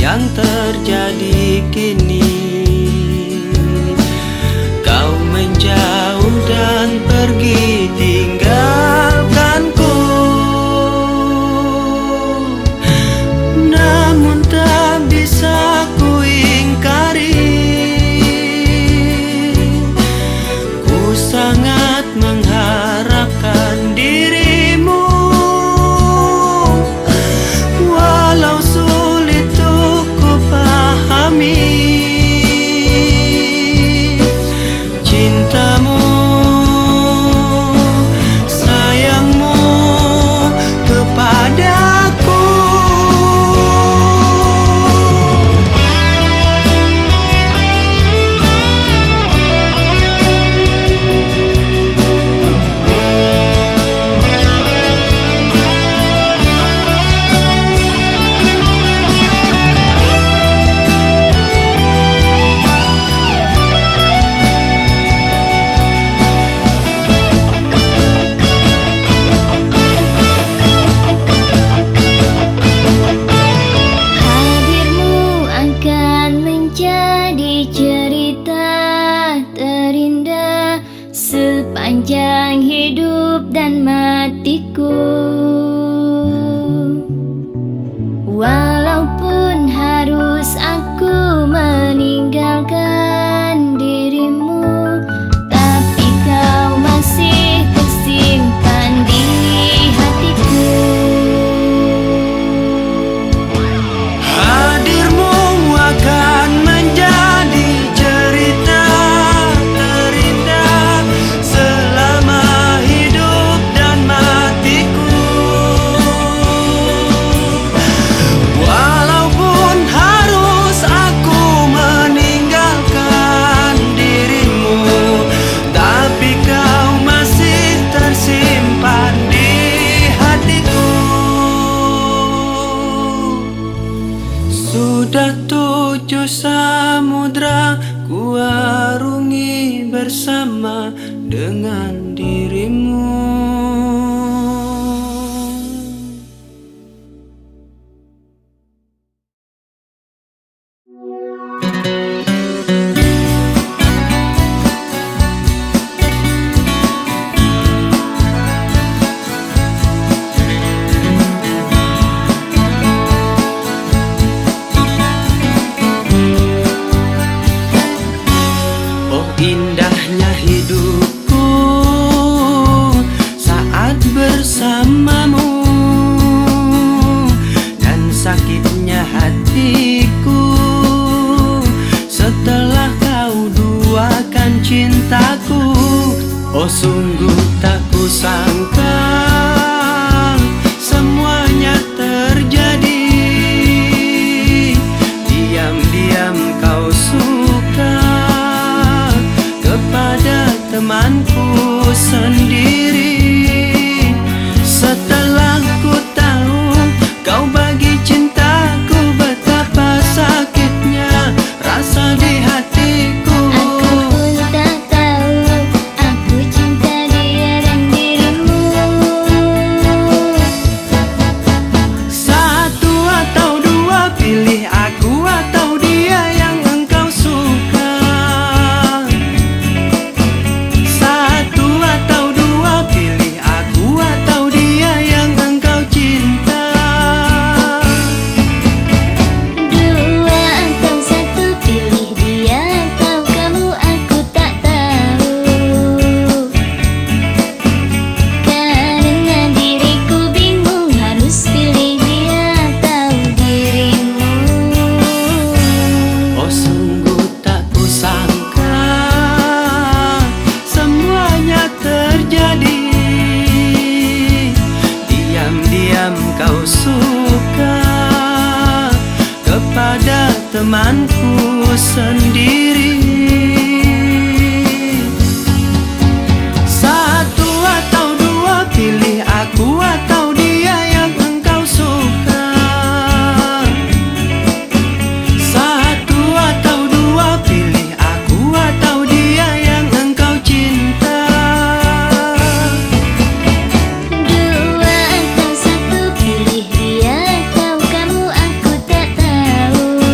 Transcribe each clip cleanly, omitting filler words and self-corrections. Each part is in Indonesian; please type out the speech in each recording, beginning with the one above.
yang terjadi kini. Kau menjauh dan pergi tinggalkanku, namun tak bisa ku ingkari. Ku sangat mengharapkan dirimu, walau sulit untuk ku pahami. Cintamu, sayangmu kepadaku. Hadirmu akan menjadi cerita terindah sepanjang hidup dan matiku. Walaupun harus aku meninggalkan dirimu, tapi kau masih tersimpan di hatiku. Hadirmu akan menjadi cerita terindah selama hidup dan matiku. Walaupun harus aku meninggalkan dirimu, tapi kau masih tersimpan di hatiku. Sudah 7 samudra ku arungi bersama dengan dirimu. Oh indahnya hidupku saat bersamamu, dan sakitnya hatiku setelah kau duakan cintaku. Oh sungguh tak kusangka semuanya terjadi. Diam-diam kau suka kepada temanku sendiri. Setelah ku tahu kau bagi cintaku, betapa sakitnya rasa di hatiku. Aku pun tak tahu, aku cinta dia dan dirimu. Satu atau dua, pilih aku atau dia yang engkau suka. Satu atau dua, pilih aku atau dia yang engkau cinta. Dua atau satu, pilih dia atau kamu, aku tak tahu. Karena diriku bingung harus pilih dia atau dirimu. Oh sungguh tak kusangka semuanya terjadi. Diam-diam kau suka kepada temanku sendiri. Satu atau dua, pilih aku atau dia yang engkau suka. Satu atau dua, pilih aku atau dia yang engkau cinta. Dua atau satu, pilih dia atau kamu, aku tak tahu.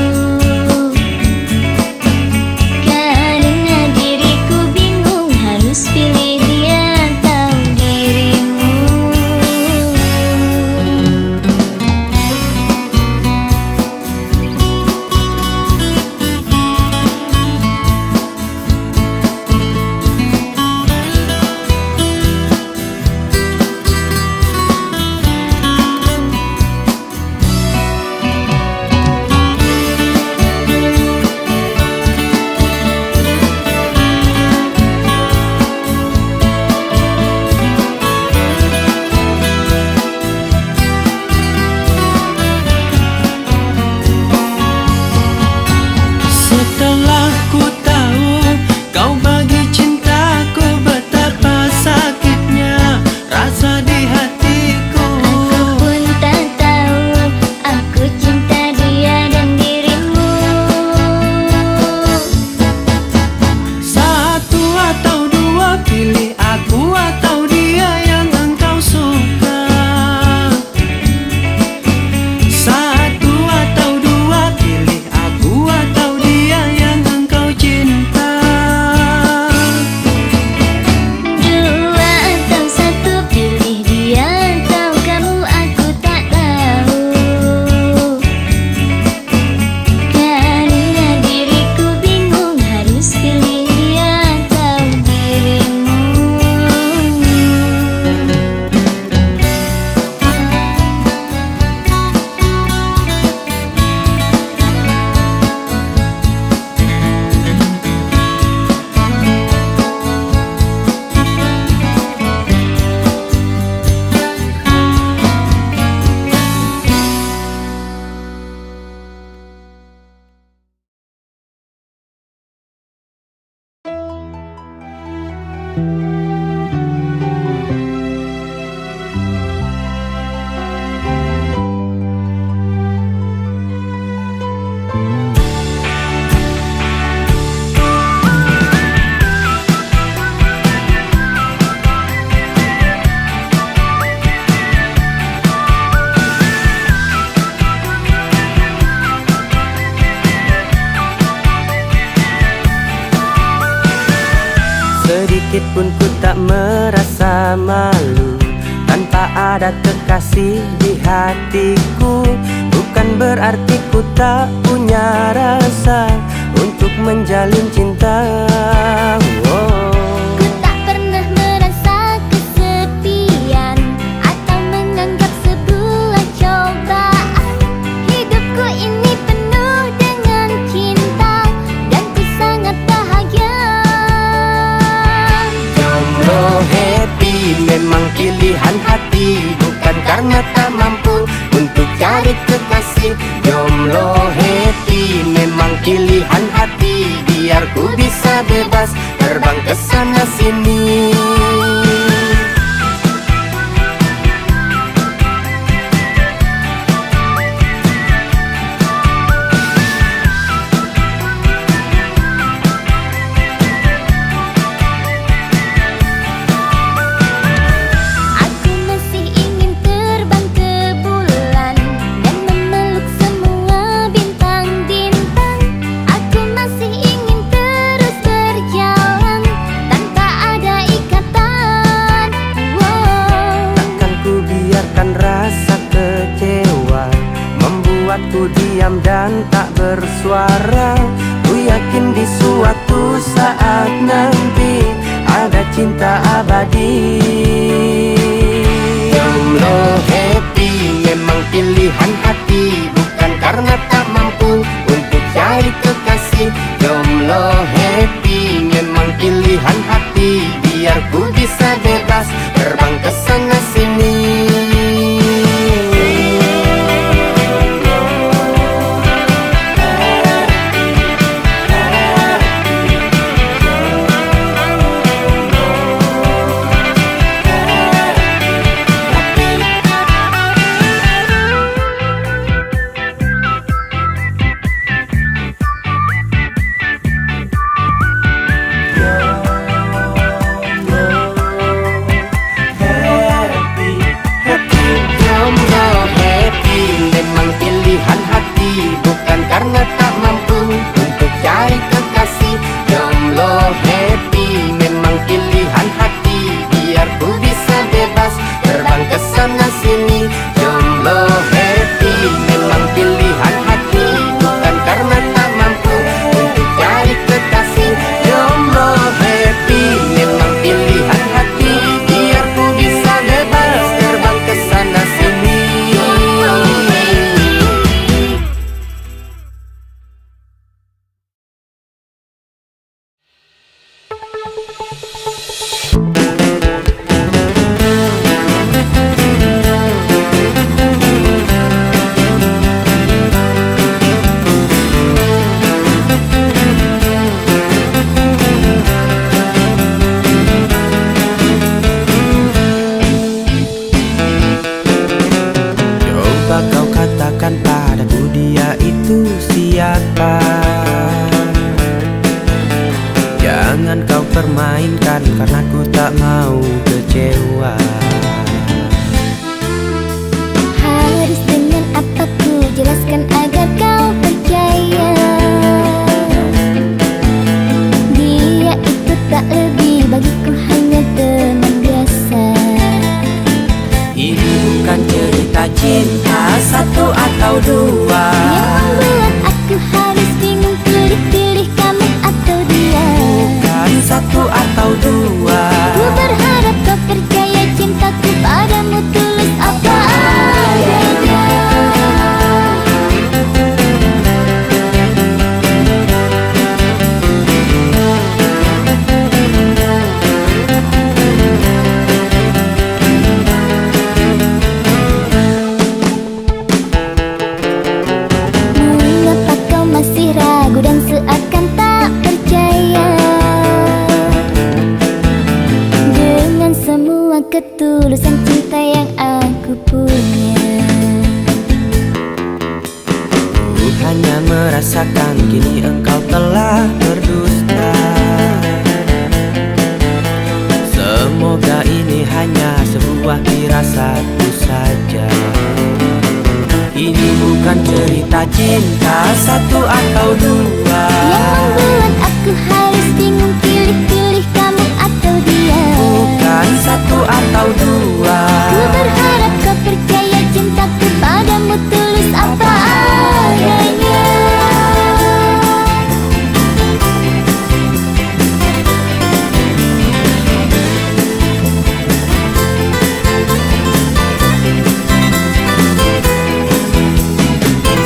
Sedikit pun ku tak merasa malu tanpa ada kekasih di hatiku. Bukan berarti ku tak punya rasa untuk menjalin cinta. Ku tak pernah merasa kesepian atau menganggap sebuah cobaan. Hidupku ini penuh dengan cinta dan ku sangat bahagia. Jomblo happy memang pilihan hati, bukan karena tak mampu untuk cari kekasih. Jomblo happy memang pilihan hati, biar ku bisa bebas terbang ke sana sini. Aku masih ingin terbang ke bulan dan memeluk semua bintang-bintang. Aku masih ingin terus berjalan tanpa ada ikatan. Takkan ku biarkan rasa kecewa membuatku diam dan tak bersuara. Ku yakin di suatu saat nanti ada cinta abadi. Jomblo happy memang pilihan hati, bukan karena tak mampu untuk cari kekasih. Jomblo happy memang pilihan hati, biar ku bisa bebas terbang ke sana sini. Jomblo happy memang pilihan hati, bukan karena tak mampu untuk cari kekasih. Jomblo happy memang pilihan hati, biar ku bisa bebas terbang ke sana sini. Jomblo happy memang pilihan hati, bukan karena tak mampu untuk cari kekasih. Jomblo happy memang pilihan hati, biar ku bisa bebas terbang ke sana sini. Coba kau katakan padaku dia itu siapa. Jangan kau permainkan karena ku tak mau kecewa. Harus dengan apa ku jelaskan agar kau percaya. Dia itu tak lebih bagiku hanya teman biasa. Ini bukan cerita cinta satu atau dua. Yang membuat aku harus bingung pilih kamu atau dia. Bukan satu atau dua. Ku berharap kau percaya cintaku padamu tulus apa adanya. hanya merasakan, kini engkau telah berdusta. Semoga ini hanya sebuah firasatku saja. Ini bukan cerita cinta satu atau dua yang membuat aku harus bingung pilih-pilih kamu atau dia. Bukan satu atau dua. Ku berharap kau percaya cintaku padamu tulus apa adanya.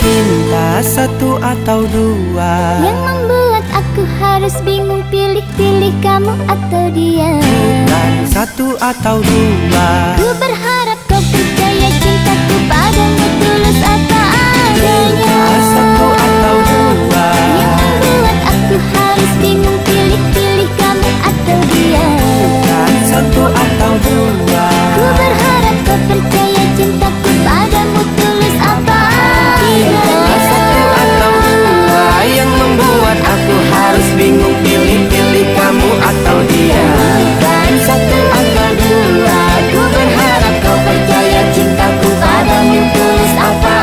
Cinta satu atau dua Yang membuat aku harus bingung pilih-pilih kamu atau dia. Bukan satu atau dua. Ku berharap kau percaya cintaku padamu tulus apa adanya. Satu atau dua. Yang membuat aku harus bingung pilih-pilih kamu atau dia. Bukan satu atau dua. Ku berharap kau percaya cintaku padamu tulus apa adanya. Satu atau dua. Yang membuat aku harus bingung pilih-pilih kamu atau dia. Bukan Satu atau dua. Ku berharap kau percaya cintaku padamu tulus apa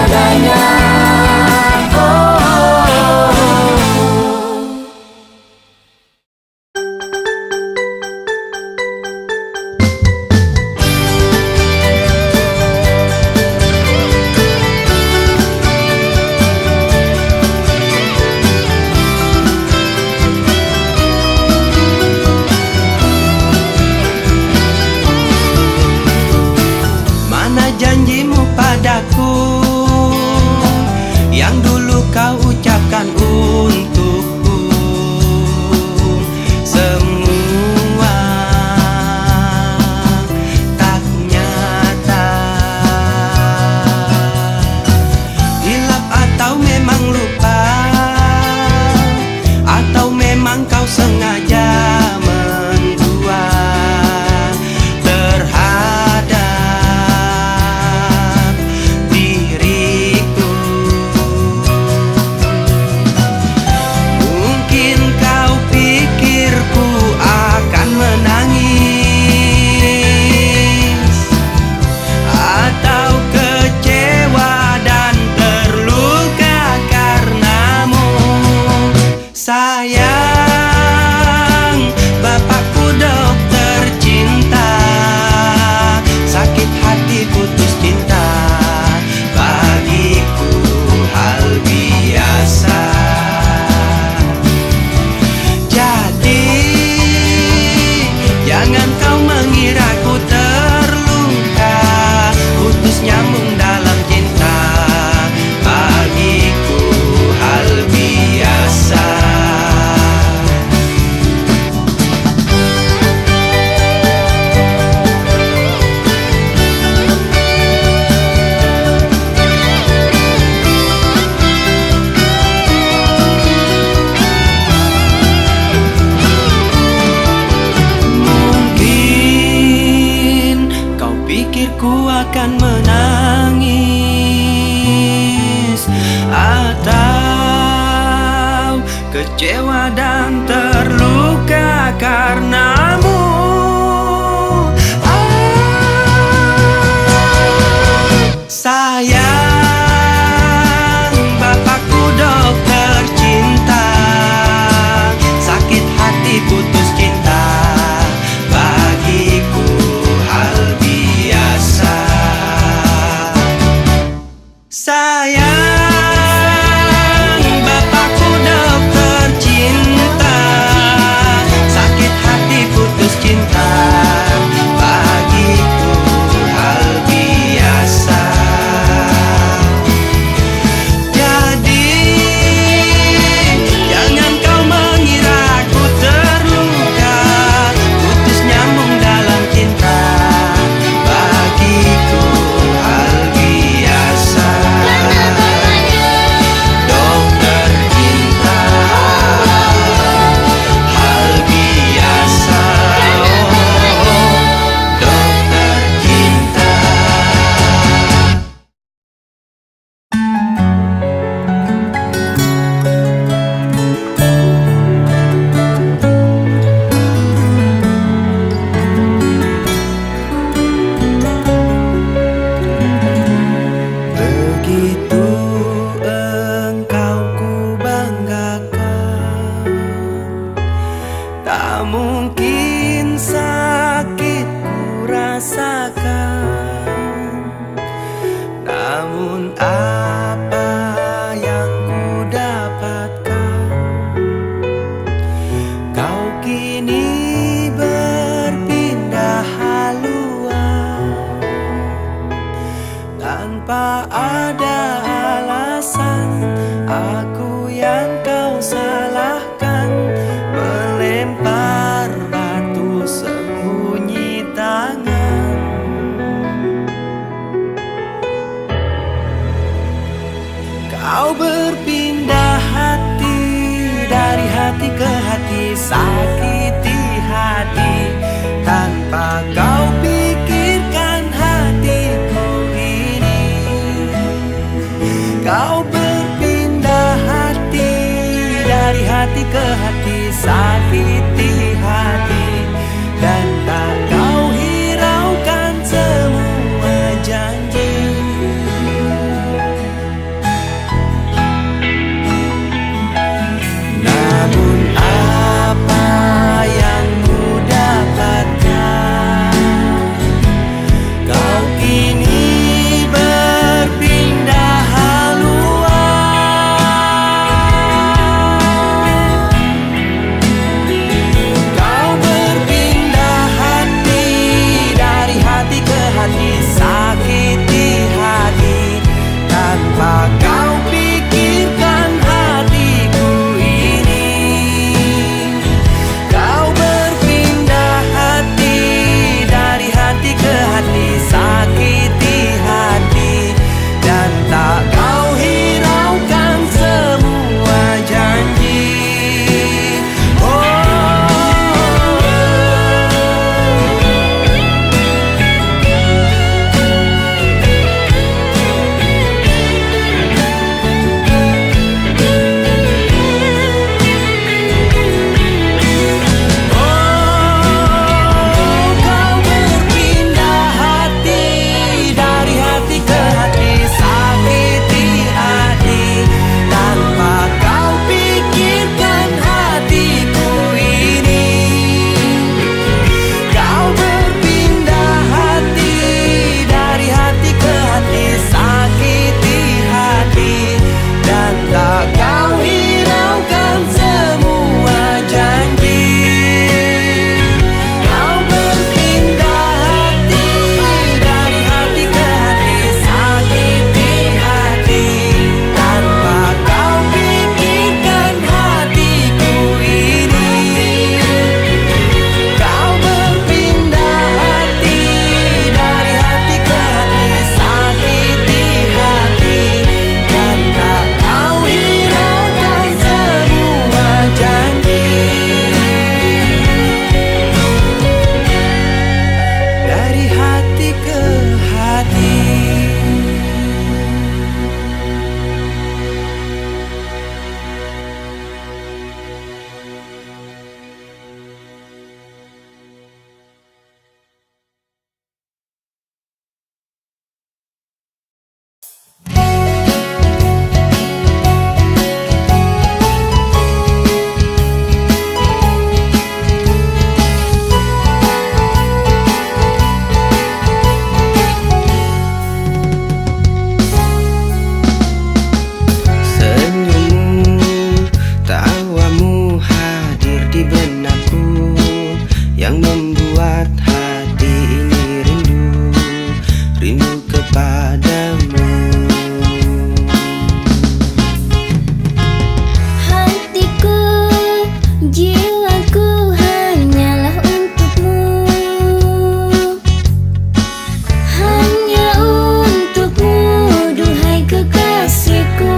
adanya. Mana janjimu padaku yang dulu kau ucapkan untukku? Semua tak nyata. Hilap atau memang lupa, atau memang kau sengaja mendua terhadap diriku. Mungkin kau pikirku akan menangis, atau kecewa dan terluka karenamu. Sayang, bapakku dokter cinta, sakit hati putus cinta bagiku hal biasa. Jadi jangan kau mengira ku terluka, putus nyambung dalam cinta bagiku hal biasa. Mungkin kau pikir ku akan menangis, atau kecewa dan terluka karenamu. Sayang, bapakku dokter cinta, sakit hati putus cinta bagiku hal biasa. Sayang, bapakku dokter cinta, sakit hati yang kau salahkan, melempar batu sembunyi tangan. Kau berpindah hati, dari hati ke hati, sakiti hati tanpa kau pikirkan hatiku ini. Kau berpindah hati, dari hati ke hati, sakiti hati dan tak kau hiraukan semua janji. Namun apa yang ku dapatkan, kau kini berpindah haluan. Kau berpindah hati, dari hati ke hati, sakiti hati tanpa kau pikirkan hatiku ini. Kau berpindah hati, dari hati ke hati, sakiti hati dan tak kau hiraukan semua janji. Kau berpindah hati, dari hati ke hati, sakiti hati tanpa kau pikirkan hatiku ini. Kau berpindah hati, dari hati ke hati, sakiti hati dan tak kau hiraukan semua janji. Kau berpindah hati, dari hati ke hati, sakiti hati tanpa kau pikirkan hatiku ini. Kau berpindah hati, dari hati ke hati, sakiti hati dan tak kau hiraukan semua janji. Dari hati ke hati. Senyummu, tawamu hadir di benakku, yang membuat hati ini rindu, rindu kepadamu. Hatiku, jiwaku hanyalah untukmu, hanya untukmu, duhai kekasihku.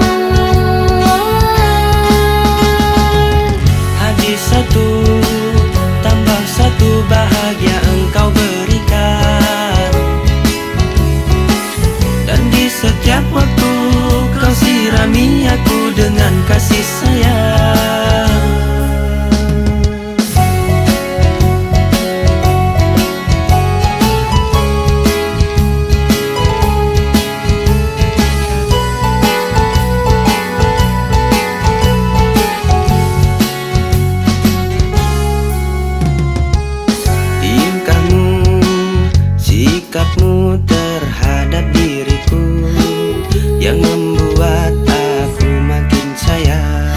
Hati satu, tambah satu bahagia engkau berikan, dan di setiap waktu kau sirami aku dengan kasih sayang. Tingkahmu, sikapmu terhadap diriku, yang membuat aku makin sayang,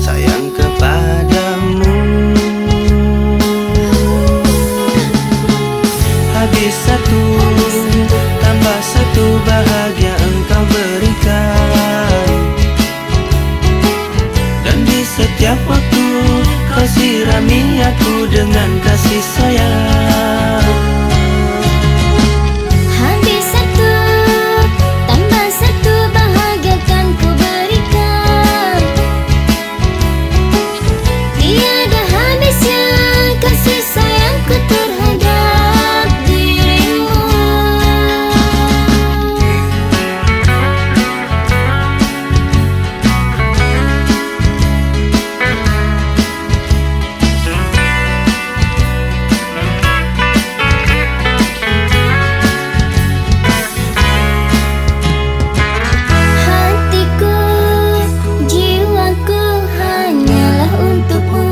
sayang kepadamu. Habis satu, tambah satu bahagia engkau berikan, setiap waktu kau sirami aku dengan kasih sayang. Habis satu, tambah satu, bahagia kan ku berikan. Tiada habisnya kasih sayangku terhadap dirimu. Hatiku, jiwaku hanyalah untukmu.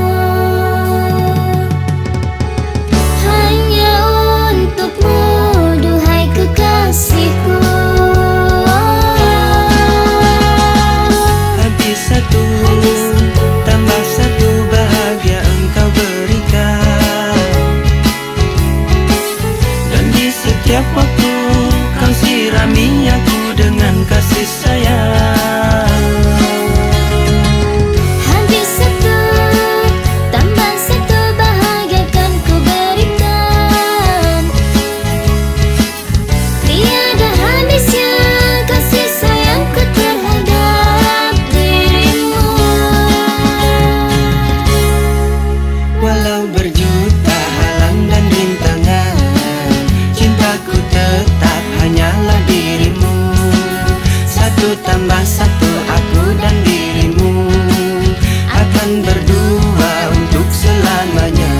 Hanya untukmu, duhai kekasihku. Habis satu, tambah satu, bahagia engkau berikan. Dan di setiap waktu kau sirami aku dengan kasih sayang. Habis satu, tambah satu, bahagia kan ku berikan. Tiada habisnya kasih sayangku terhadap dirimu. Walau berjuta halang dan rintangan, cintaku tetap hanyalah dirimu. Satu tambah satu, aku dan dirimu akan berdua untuk selamanya.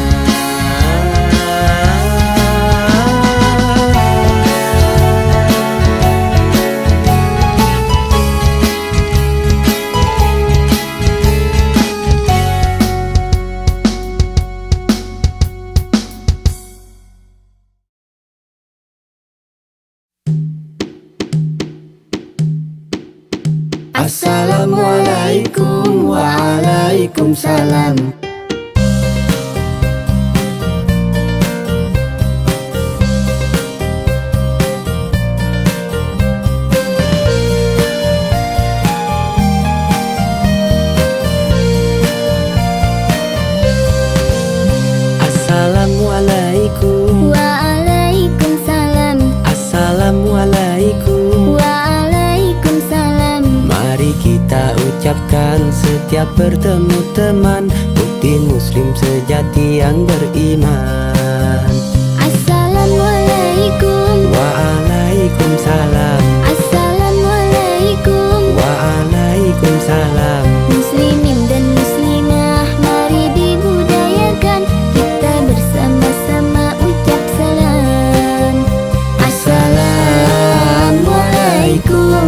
Assalamualaikum waalaikumsalam. Assalamualaikum. Waalaikumsalam. Assalamualaikum. Waalaikumsalam. Mari kita ucapkan setiap bertemu teman, bukti muslim sejati yang beriman. Assalamualaikum. Waalaikumsalam. Assalamualaikum. Waalaikumsalam. Muslimin dan muslimah, mari dibudayakan kita bersama-sama ucap salam. Assalamualaikum.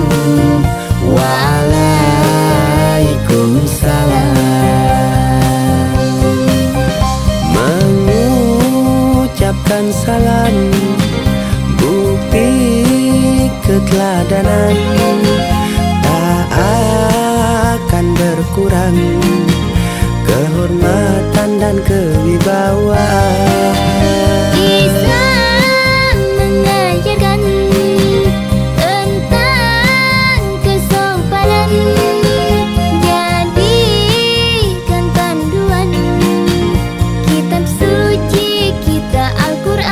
Waalaikumsalam. Mengucapkan salam, bukti keteladanan tak akan berkurang, kehormatan dan kewibawaan. Islam mengajarkan tentang kesopanan, jadikan panduan kitab suci kita Al-Quran.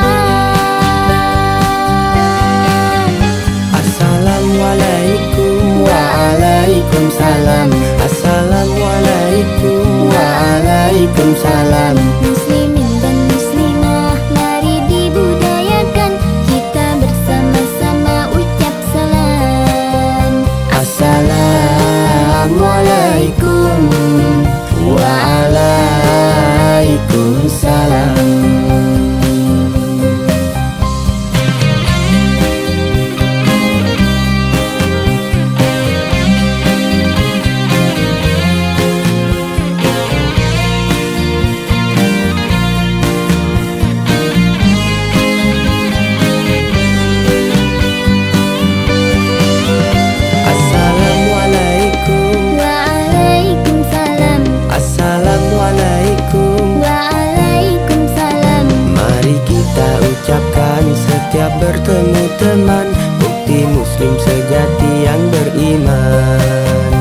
Assalamualaikum. Waalaikumsalam. Assalamualaikum. Waalaikumsalam. Muslimin dan muslimah, mari dibudayakan kita bersama-sama ucap salam. Assalamualaikum. Waalaikumsalam. Assalamualaikum. Waalaikumsalam. Assalamualaikum. Waalaikumsalam. Mari kita ucapkan setiap bertemu teman, bukti muslim sejati yang beriman.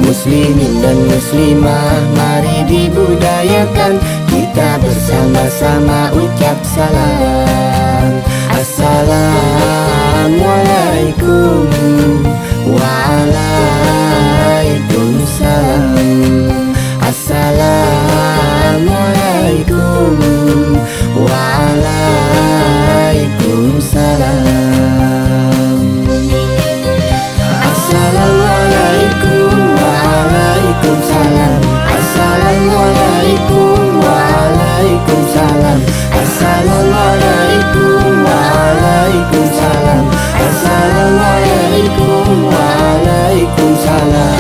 Muslimin dan muslimah, mari dibudayakan, kita bersama-sama ucap salam. Assalamualaikum, waalaikumsalam. Assalamualaikum, waalaikumsalam. Assalamualaikum, waalaikumsalam. Assalamualaikum, waalaikumsalam. Assalamualaikum, waalaikumsalam. Assalamualaikum, waalaikumsalam.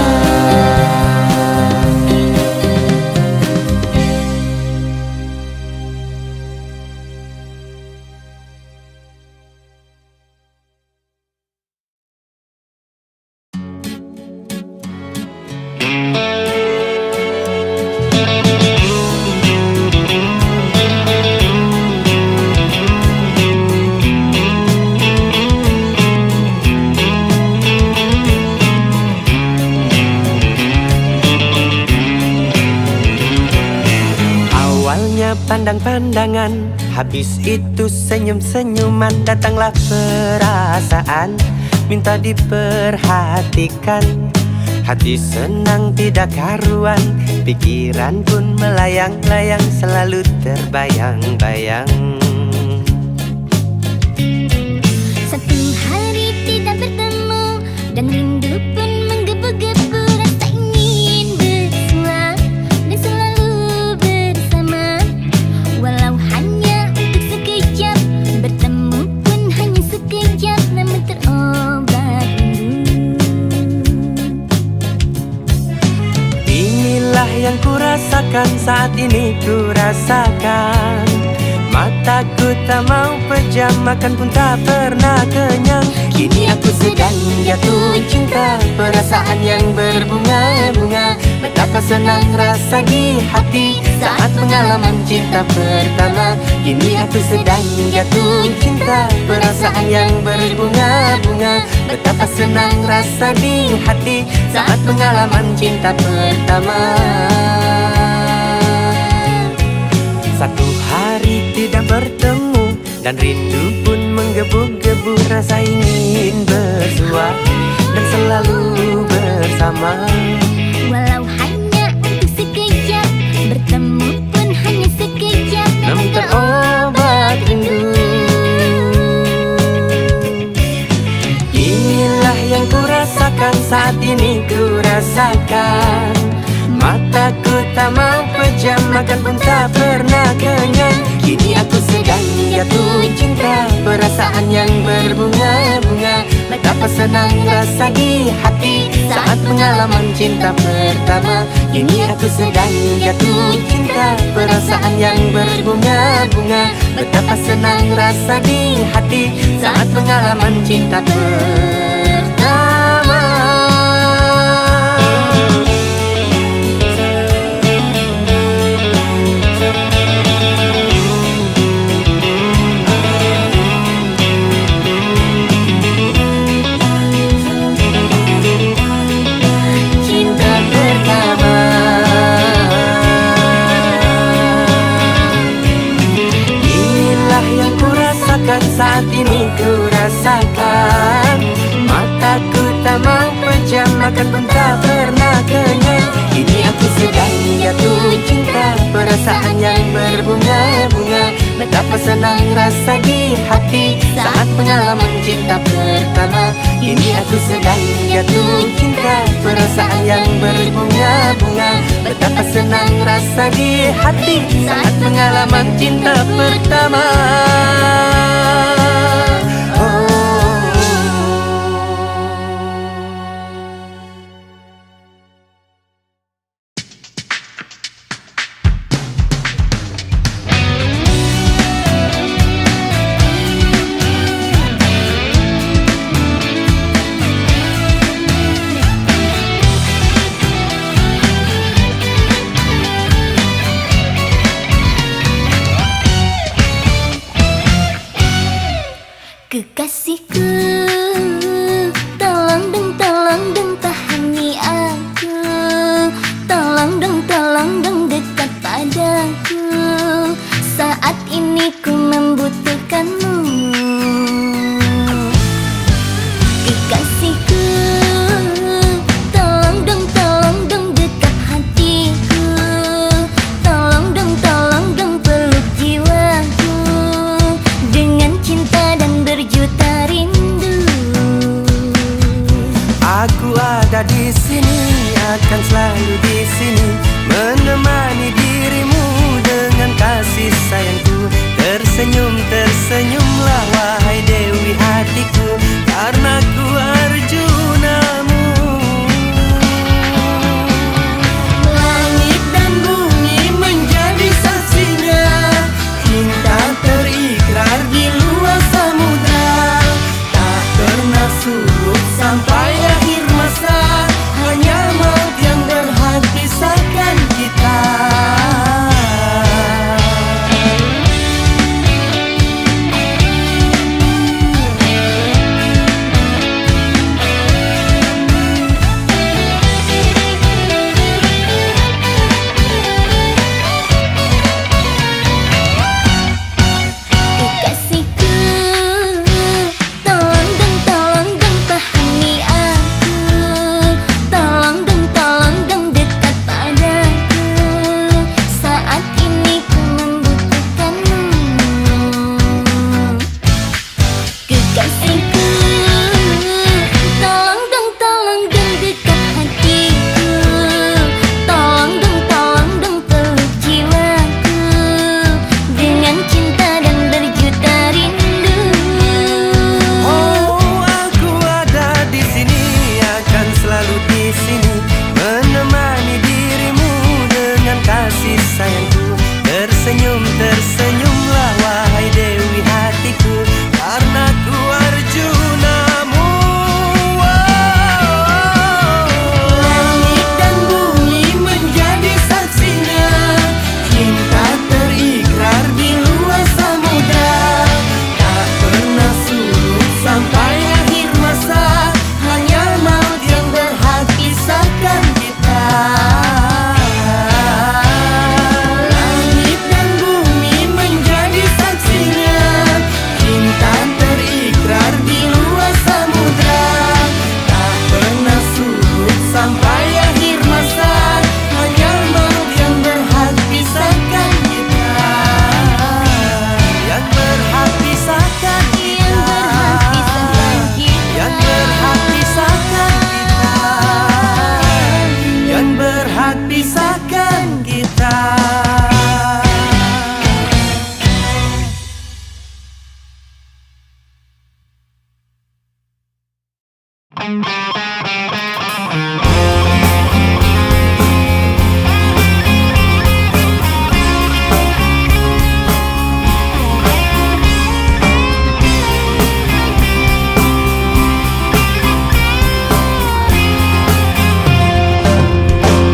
Pandang-pandangan, habis itu senyum-senyuman. Datanglah perasaan, minta diperhatikan. Hati senang tidak karuan, pikiran pun melayang-layang, selalu terbayang-bayang. Satu hari tidak bertemu dan rindu pun menggebu-gebu. Rasa ingin bersua dan selalu bersama, walau hanya untuk sekejap. Bertemu pun hanya sekejap, namun terobat rindu. Inilah yang kurasakan saat ini, kurasakan. Mataku tak mau pejam, makan pun tak pernah kenyang. Kini aku sedang jatuh cinta, perasaan yang berbunga-bunga. Betapa senang rasa di hati saat pengalaman cinta pertama. Kini aku sedang jatuh cinta, perasaan yang berbunga-bunga. Betapa senang rasa di hati saat pengalaman cinta pertama. Satu hari tidak bertemu dan rindu pun menggebu-gebu. Rasa ingin bersua dan selalu bersama, Walau hanya untuk sekejap. Bertemu pun hanya sekejap, namun terobat rindu. Inilah yang kurasakan saat ini, kurasakan. Mataku tak mau pejam, makan pun tak pernah kenyang. Kini aku sedang jatuh cinta, perasaan yang berbunga-bunga. Betapa senang rasa di hati saat pengalaman cinta pertama. Kini aku sedang jatuh cinta, perasaan yang berbunga-bunga. Betapa senang rasa di hati saat pengalaman cinta pertama. Saat ini kurasakan. Mataku tak mau pejam, makan pun tak pernah kenyang. Kini aku sedang jatuh cinta, perasaan yang berbunga-bunga. Betapa senang rasa di hati saat pengalaman cinta pertama. Kini aku sedang jatuh cinta, perasaan yang berbunga-bunga. Betapa senang rasa di hati saat pengalaman cinta pertama. rasakan kita.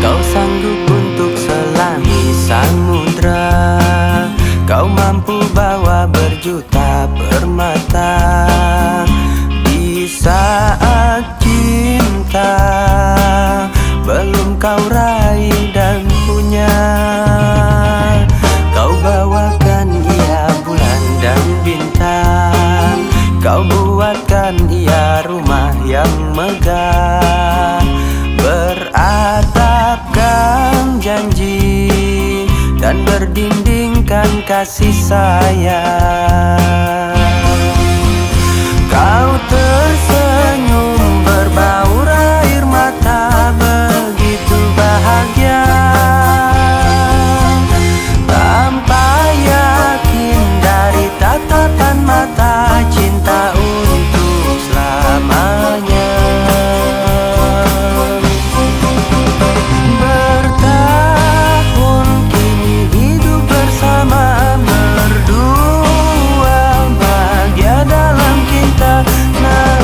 Kau sanggup untuk selami samudra, kau mampu bawa berjuta permata. Di saat cinta belum kau raih dan punya, kau bawakan ia bulan dan bintang. Kau buatkan ia rumah yang megah, beratapkan janji dan berdindingkan kasih sayang. Kau tersenyum berbaur air mata, begitu bahagia, tanpa yakin dari tatapan mata, cinta untuk selamanya. Bertahun kini hidup bersama, berdua bahagia dalam kita. Nah,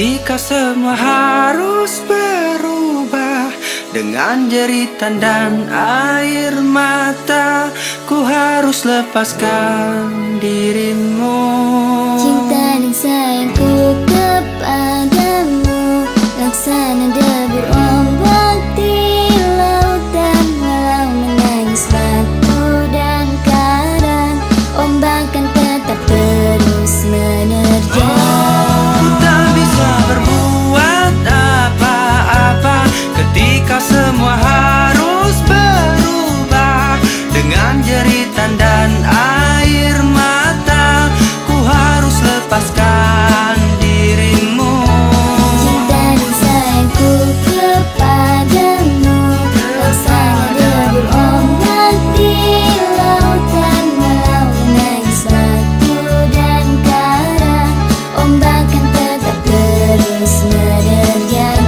Ketika semua harus berubah dengan jeritan dan air mata, ku harus lepaskan dirimu. Cinta dan sayangku kepadamu laksana debur ombak di lautan. Walau menangis batu dan karang, ombak kan tetap terus menerjang. Ku tak bisa berbuat apa-apa ketika semua harus berubah dengan jeritan dan air mata, ku harus lepaskan dirimu. Cinta dan sayangku kepadamu laksana debur ombak di lautan. Walau menangis batu dan karang, ombak kan tetap terus menerjang.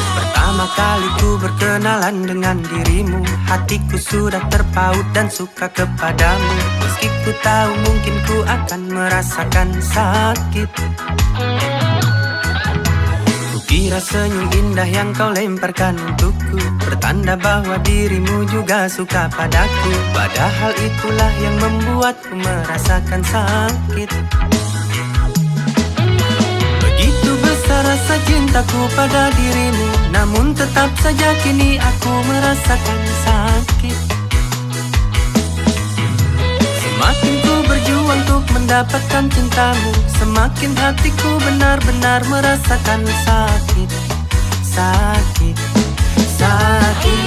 Pertama kali ku berkenalan dengan dirimu, hatiku sudah terpaut dan suka kepadamu. Meski ku tahu mungkin ku akan merasakan sakit. Kukira senyum indah yang kau lemparkan untukku pertanda bahwa dirimu juga suka padaku. Padahal itulah yang membuatku merasakan sakit. Begitu besar rasa cintaku pada dirimu, namun tetap saja kini aku merasakan sakit. Semakin ku berjuang untuk mendapatkan cintamu, semakin hatiku benar-benar merasakan sakit. Sakit, sakit.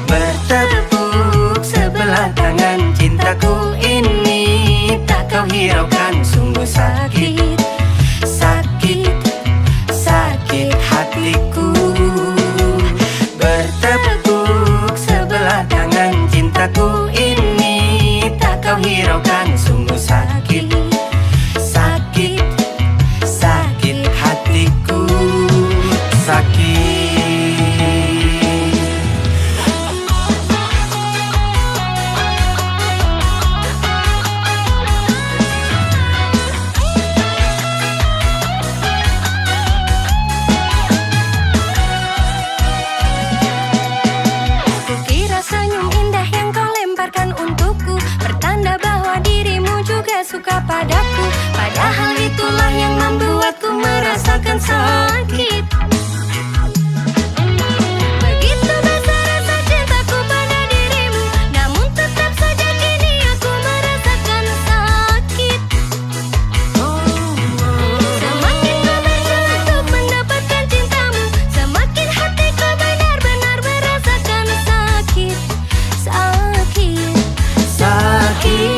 Bertepuk sebelah tangan, cintaku ini tak kau hiraukan, sungguh sakit. Sakit, sakit hatiku. Bertepuk sebelah tangan, cintaku ini tak kau hiraukan, sungguh sakit. Sakit, sakit hatiku. Sakit. Kukira senyum indah yang kau lemparkan untukku pertanda bahwa dirimu juga suka padaku. Padahal itulah yang membuatku merasakan sakit. Begitu besar rasa cintaku pada dirimu, namun tetap saja kini aku merasakan sakit. Semakin ku berjuang untuk mendapatkan cintamu, semakin hatiku benar-benar merasakan sakit. Sakit, Sakit.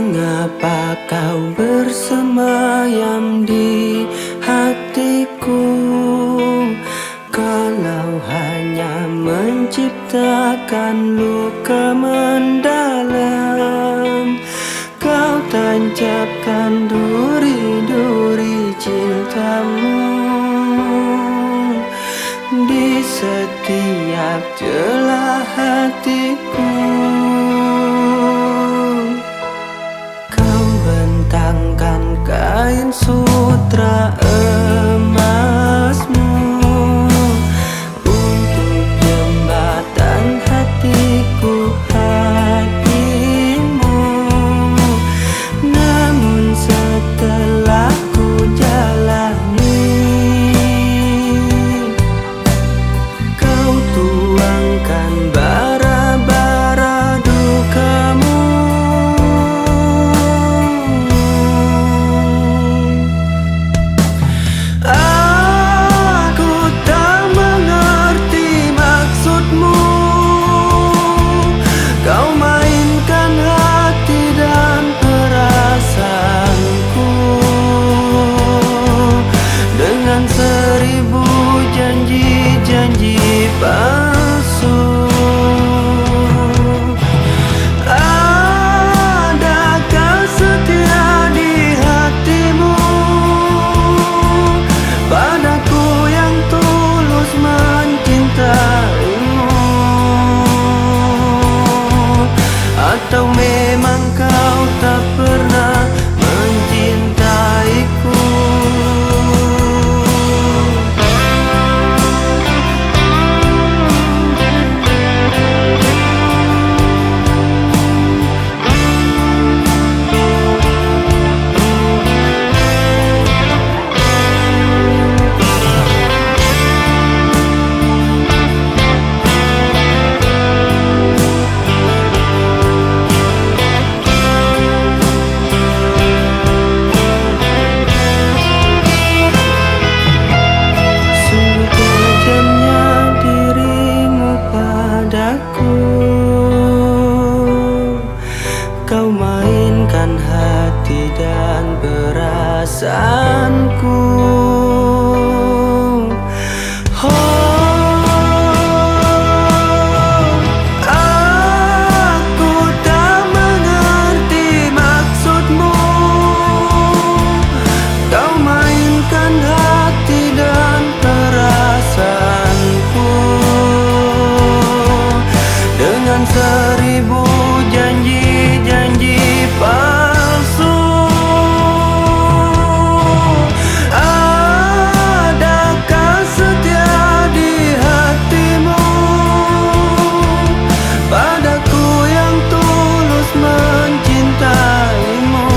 Mengapa kau bersemayam di hatiku, kalau hanya menciptakan luka mendalam? Kau tancapkan duri-duri cintamu di setiap celah hatiku. Kau bentangkan kain sutra emasmu untuk jembatan hatiku hatimu. Namun setelah ku jalani, kau tuangkan bara-bara dukamu. Aku tak mengerti maksudmu, kau mainkan hati dan perasaanku dengan 1000 janji-janji palsu. Adakah setia di hatimu padaku yang tulus mencintaimu, atau memang kau tak pernah mencintaiku? Kau mainkan hati dan perasaanku. Aku tak mengerti maksudmu, kau mainkan hati dan perasaanku dengan 1000 janji-janji palsu. Adakah setia di hatimu padaku yang tulus mencintaimu,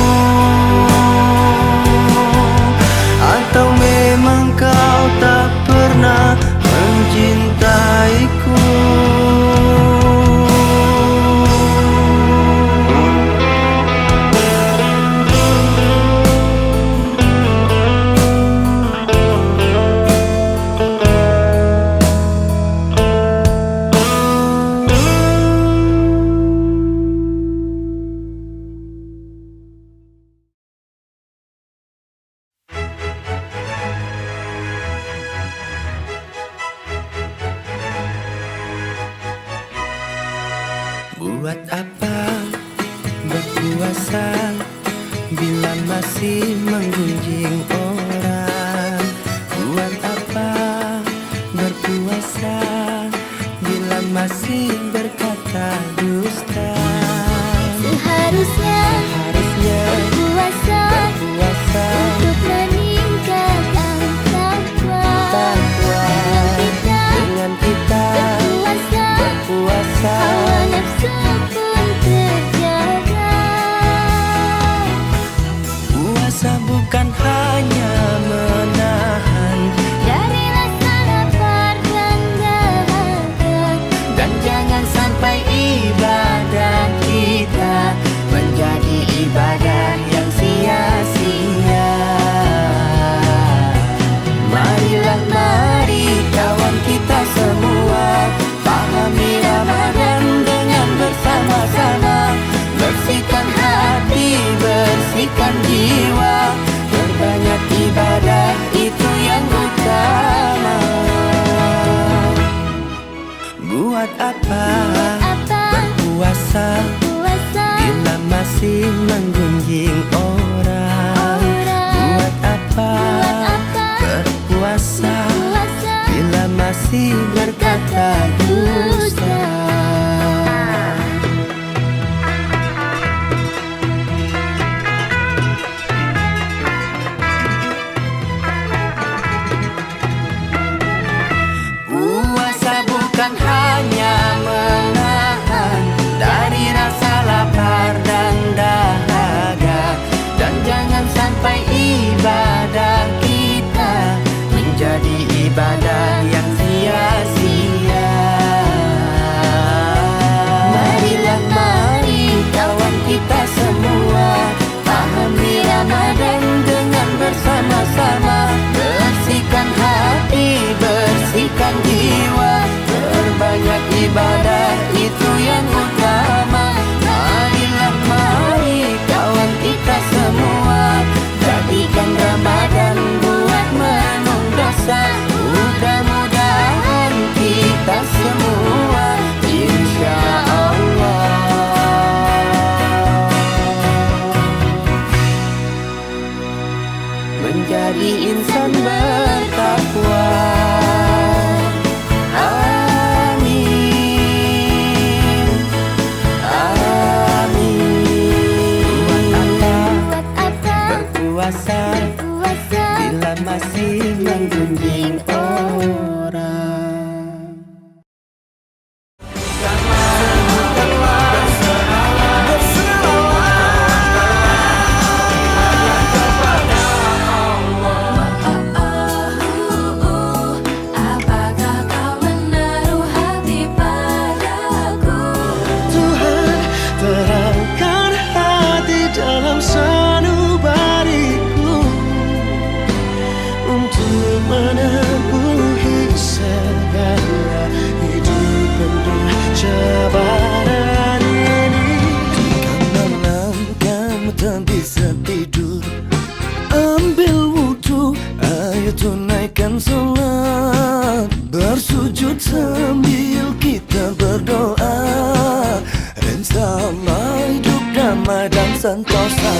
atau memang kau tak pernah mencintaiku? Buat apa berpuasa bila masih menggunjing orang? Buat apa berpuasa bila masih berkata dusta? Seharusnya berpuasa untuk meningkatkan takwa. Dengan kita berpuasa, hawa nafsu pun terjaga. Puasa apa apa berpuasa puasa bila masih menggunjing orang? Buat apa berpuasa puasa bila masih berkata dusta? Puasa bukan hanya menahan dari rasa lapar dan dahaga, dan jangan sampai ibadah kita menjadi ibadah yang sia-sia. Marilah mari kawan kita semua pahami Ramadan dengan bersama-sama. Bersihkan hati, bersihkan jiwa, berbanyak ibadah itu yang utama. Marilah mari kawan kita semua jadikan Ramadan buat menung dosa. Mudah-mudahan kita semua insya Allah menjadi insan bertakwa. Amin, amin. buat apa Berpuasa puasa bila masih menggunjing orang. Apakah kau menaruh hati padaku? Tuhan, terangkan hati dalam sanubariku untuk menempuhi segala hidup penuh cabaran ini. Jika malam kamu tak bisa tidur, ambil wudhu, ayo tunaikan sholat, bersujud sambil kita berdoa. Insya Allah hidup damai dan sentosa.